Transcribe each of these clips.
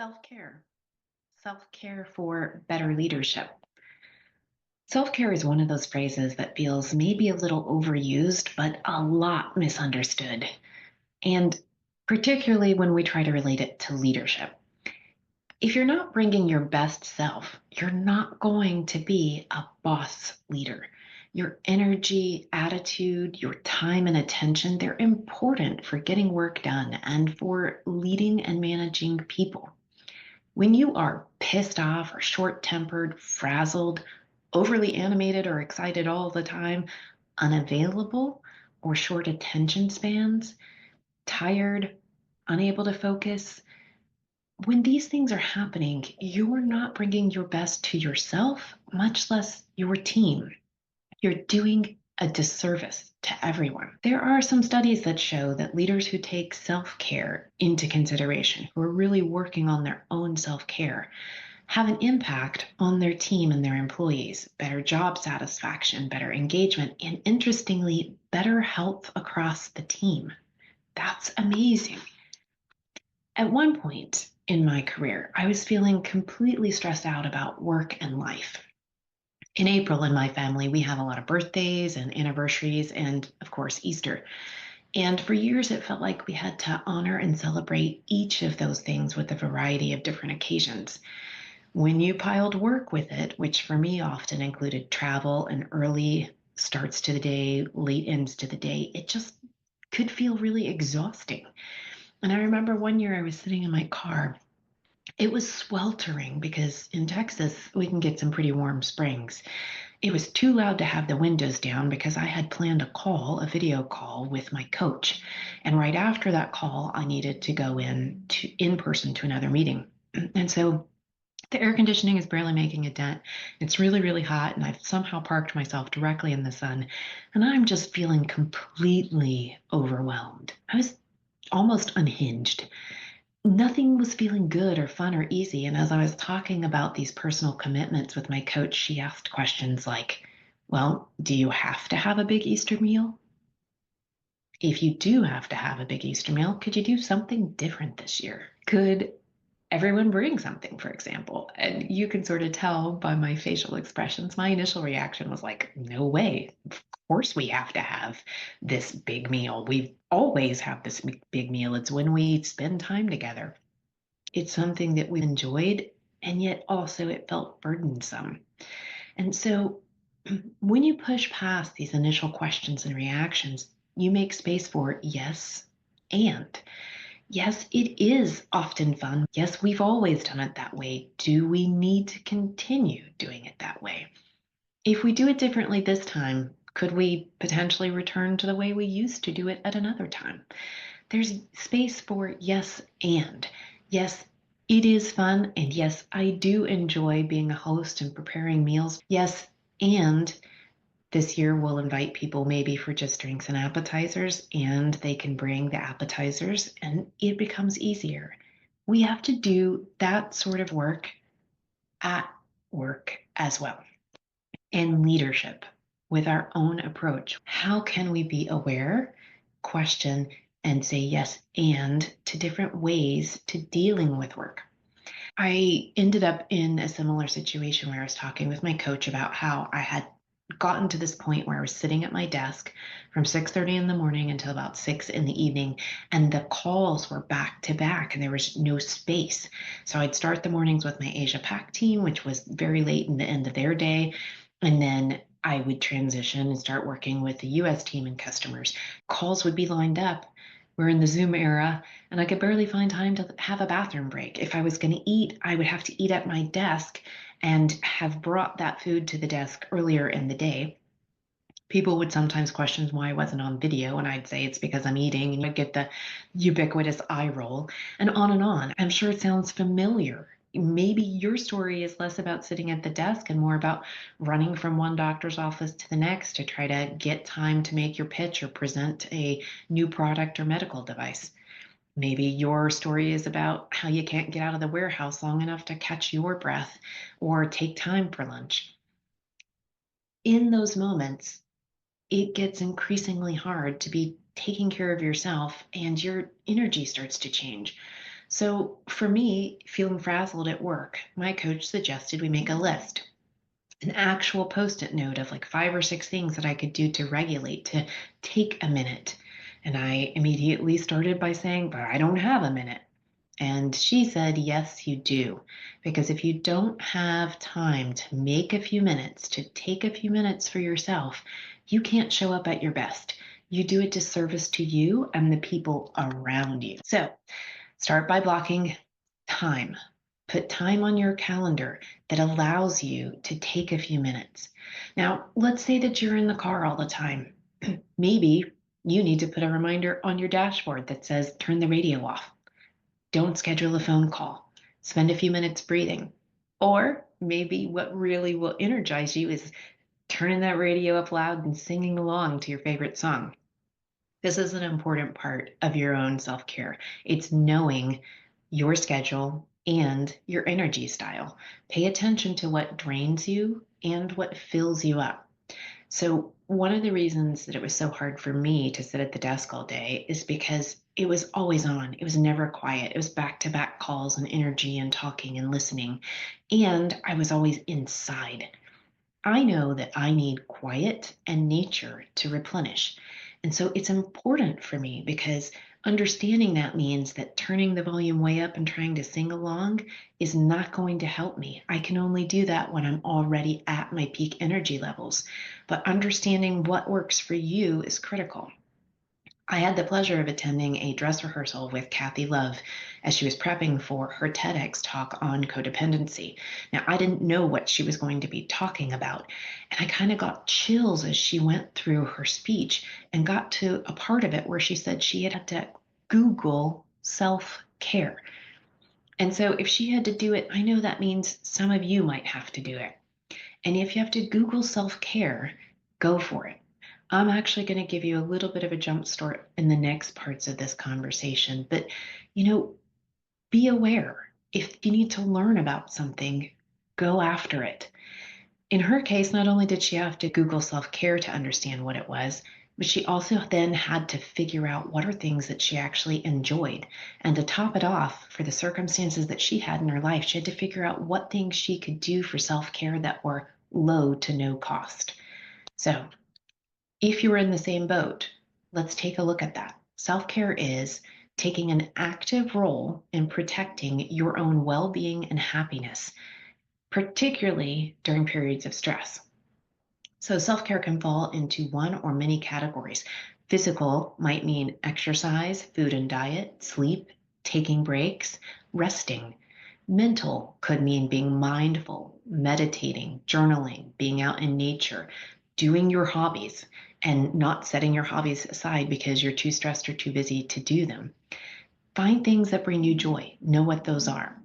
Self-care. Self-care for better leadership. Self-care is one of those phrases that feels maybe a little overused, but a lot misunderstood. And particularly when we try to relate it to leadership. If you're not bringing your best self, you're not going to be a boss leader. Your energy, attitude, your time and attention, they're important for getting work done and for leading and managing people. When you are pissed off or short tempered, frazzled, overly animated or excited all the time, unavailable or short attention spans, tired, unable to focus, when these things are happening, you're not bringing your best to yourself, much less your team. You're doing a disservice to everyone. There are some studies that show that leaders who take self care into consideration, who are really working on their own self care, have an impact on their team and their employees, better job satisfaction, better engagement, and interestingly, better health across the team. That's amazing. At one point in my career, I was feeling completely stressed out about work and life. In April, in my family, we have a lot of birthdays and anniversaries, and of course, Easter. And for years, it felt like we had to honor and celebrate each of those things with a variety of different occasions. When you piled work with it, which for me often included travel and early starts to the day, late ends to the day, it just could feel really exhausting. And I remember one year I was sitting in my car. It was sweltering because in Texas, we can get some pretty warm springs. It was too loud to have the windows down because I had planned a video call with my coach. And right after that call, I needed to go in person to another meeting. And so the air conditioning is barely making a dent. It's really, really hot, and I've somehow parked myself directly in the sun. And I'm just feeling completely overwhelmed. I was almost unhinged. Nothing was feeling good or fun or easy. And as I was talking about these personal commitments with my coach, she asked questions like, well, do you have to have a big Easter meal? If you do have to have a big Easter meal, could you do something different this year? Could everyone bring something, for example? And you can sort of tell by my facial expressions. My initial reaction was like, no way. Of course, we have to have this big meal. We always have this big meal. It's when we spend time together. It's something that we enjoyed, and yet also it felt burdensome. And so when you push past these initial questions and reactions, you make space for yes and. Yes, it is often fun. Yes, we've always done it that way. Do we need to continue doing it that way? If we do it differently this time, could we potentially return to the way we used to do it at another time? There's space for yes and. Yes, it is fun. And yes, I do enjoy being a host and preparing meals. Yes, and this year we'll invite people maybe for just drinks and appetizers, and they can bring the appetizers, and it becomes easier. We have to do that sort of work at work as well. And leadership with our own approach. How can we be aware, question, and say yes and to different ways to dealing with work? I ended up in a similar situation where I was talking with my coach about how I had gotten to this point where I was sitting at my desk from 6:30 in the morning until about 6 in the evening, and the calls were back to back and there was no space. So I'd start the mornings with my Asia Pac team, which was very late in the end of their day, and then I would transition and start working with the US team and customers. Calls would be lined up. We're in the Zoom era, and I could barely find time to have a bathroom break. If I was going to eat, I would have to eat at my desk and have brought that food to the desk earlier in the day. People would sometimes question why I wasn't on video, and I'd say it's because I'm eating, and you'd get the ubiquitous eye roll, and on and on. I'm sure it sounds familiar. Maybe your story is less about sitting at the desk and more about running from one doctor's office to the next to try to get time to make your pitch or present a new product or medical device. Maybe your story is about how you can't get out of the warehouse long enough to catch your breath or take time for lunch. In those moments, it gets increasingly hard to be taking care of yourself and your energy starts to change. So for me, feeling frazzled at work, my coach suggested we make a list, an actual post it note of like 5 or 6 things that I could do to regulate, to take a minute. And I immediately started by saying, but I don't have a minute. And she said, yes, you do. Because if you don't have time to make a few minutes, to take a few minutes for yourself, you can't show up at your best. You do a disservice to you and the people around you. So start by blocking time. Put time on your calendar that allows you to take a few minutes. Now, let's say that you're in the car all the time. Maybe you need to put a reminder on your dashboard that says, turn the radio off. Don't schedule a phone call. Spend a few minutes breathing. Or maybe what really will energize you is turning that radio up loud and singing along to your favorite song. This is an important part of your own self care. It's knowing your schedule and your energy style. Pay attention to what drains you and what fills you up. So, one of the reasons that it was so hard for me to sit at the desk all day is because it was always on. It was never quiet. It was back to back calls and energy and talking and listening. And I was always inside. I know that I need quiet and nature to replenish. And so it's important for me because understanding that means that turning the volume way up and trying to sing along is not going to help me. I can only do that when I'm already at my peak energy levels. But understanding what works for you is critical. I had the pleasure of attending a dress rehearsal with Kathy Love as she was prepping for her TEDx talk on codependency. Now, I didn't know what she was going to be talking about, and I kind of got chills as she went through her speech and got to a part of it where she said she had to Google self care. And so, if she had to do it, I know that means some of you might have to do it. And if you have to Google self care, go for it. I'm actually going to give you a little bit of a jump start in the next parts of this conversation. But, you know, be aware. If you need to learn about something, go after it. In her case, not only did she have to Google self care to understand what it was, but she also then had to figure out what are things that she actually enjoyed. And to top it off, for the circumstances that she had in her life, she had to figure out what things she could do for self care that were low to no cost. So, if you're in the same boat, let's take a look at that. Self care is taking an active role in protecting your own well being and happiness, particularly during periods of stress. So, self care can fall into one or many categories. Physical might mean exercise, food and diet, sleep, taking breaks, resting. Mental could mean being mindful, meditating, journaling, being out in nature, doing your hobbies, and not setting your hobbies aside because you're too stressed or too busy to do them. Find things that bring you joy. Know what those are.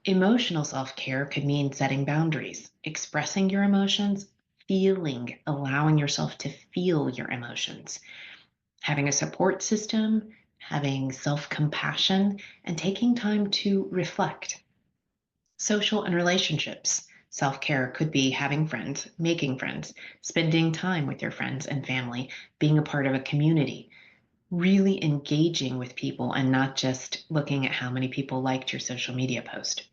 Emotional self care could mean setting boundaries, expressing your emotions, feeling, allowing yourself to feel your emotions, having a support system, having self compassion, and taking time to reflect. Social and relationships. Self care could be having friends, making friends, spending time with your friends and family, being a part of a community, really engaging with people and not just looking at how many people liked your social media post.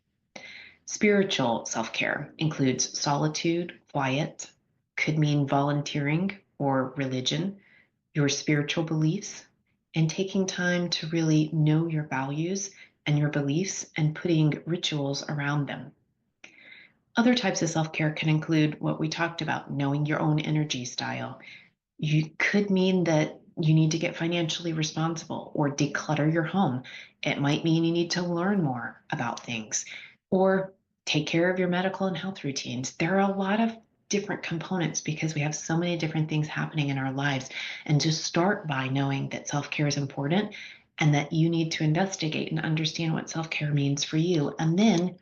Spiritual self care includes solitude, quiet, could mean volunteering or religion, your spiritual beliefs, and taking time to really know your values and your beliefs and putting rituals around them. Other types of self care can include what we talked about, knowing your own energy style. You could mean that you need to get financially responsible or declutter your home. It might mean you need to learn more about things or take care of your medical and health routines. There are a lot of different components because we have so many different things happening in our lives. And just start by knowing that self care is important and that you need to investigate and understand what self care means for you. And then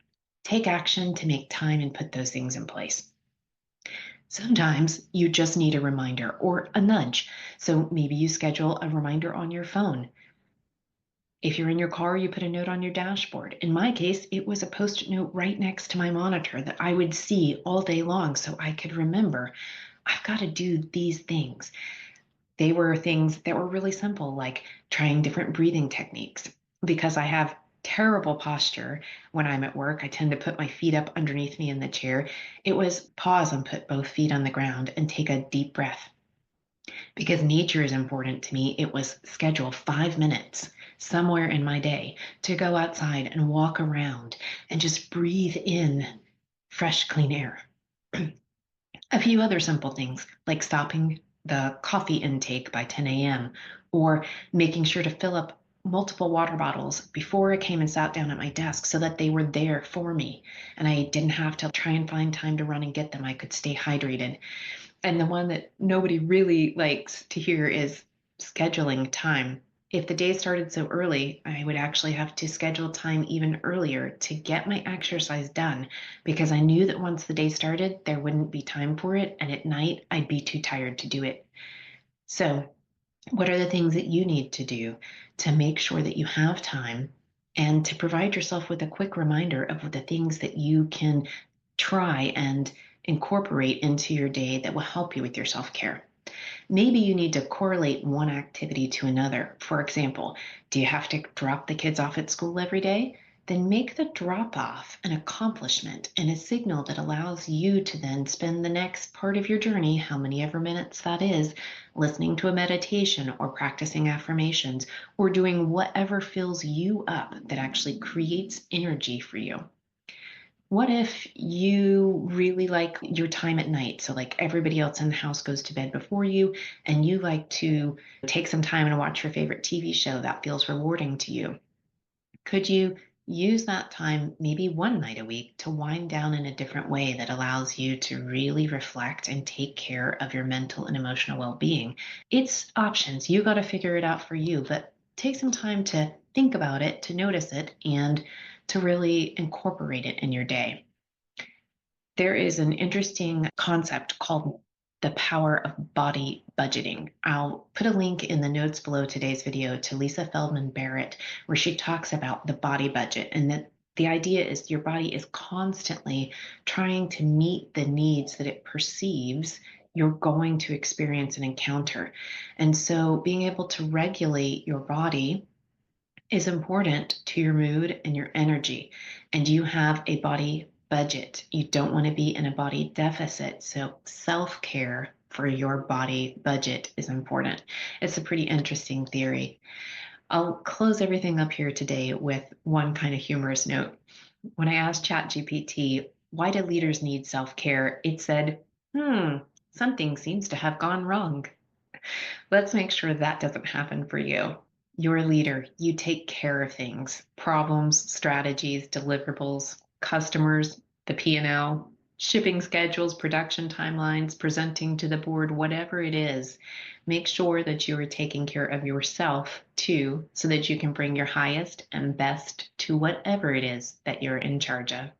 take action to make time and put those things in place. Sometimes you just need a reminder or a nudge. So maybe you schedule a reminder on your phone. If you're in your car, you put a note on your dashboard. In my case, it was a post-it note right next to my monitor that I would see all day long so I could remember I've got to do these things. They were things that were really simple, like trying different breathing techniques. Because I have terrible posture when I'm at work. I tend to put my feet up underneath me in the chair. It was pause and put both feet on the ground and take a deep breath. Because nature is important to me, it was schedule 5 minutes somewhere in my day to go outside and walk around and just breathe in fresh, clean air. A few other simple things like stopping the coffee intake by 10 a.m. or making sure to fill up multiple water bottles before I came and sat down at my desk so that they were there for me and I didn't have to try and find time to run and get them. I could stay hydrated. And the one that nobody really likes to hear is scheduling time. If the day started so early, I would actually have to schedule time even earlier to get my exercise done because I knew that once the day started, there wouldn't be time for it. And at night, I'd be too tired to do it. So, what are the things that you need to do to make sure that you have time and to provide yourself with a quick reminder of the things that you can try and incorporate into your day that will help you with your self care? Maybe you need to correlate one activity to another. For example, do you have to drop the kids off at school every day? Then make the drop off an accomplishment and a signal that allows you to then spend the next part of your journey, how many ever minutes that is, listening to a meditation or practicing affirmations or doing whatever fills you up that actually creates energy for you. What if you really like your time at night? So, like everybody else in the house goes to bed before you, and you like to take some time and watch your favorite TV show that feels rewarding to you. Could you use that time maybe one night a week to wind down in a different way that allows you to really reflect and take care of your mental and emotional well being? It's options. You got to figure it out for you, but take some time to think about it, to notice it, and to really incorporate it in your day. There is an interesting concept called the power of body budgeting. I'll put a link in the notes below today's video to Lisa Feldman Barrett, where she talks about the body budget and that the idea is your body is constantly trying to meet the needs that it perceives you're going to experience and encounter. And so being able to regulate your body is important to your mood and your energy. And you have a body budget. You don't want to be in a body deficit. So, self care for your body budget is important. It's a pretty interesting theory. I'll close everything up here today with one kind of humorous note. When I asked ChatGPT, why do leaders need self care? It said, something seems to have gone wrong. Let's make sure that doesn't happen for you. You're a leader. You take care of things, problems, strategies, deliverables, customers, the P&L, shipping schedules, production timelines, presenting to the board, whatever it is. Make sure that you are taking care of yourself too, so that you can bring your highest and best to whatever it is that you're in charge of.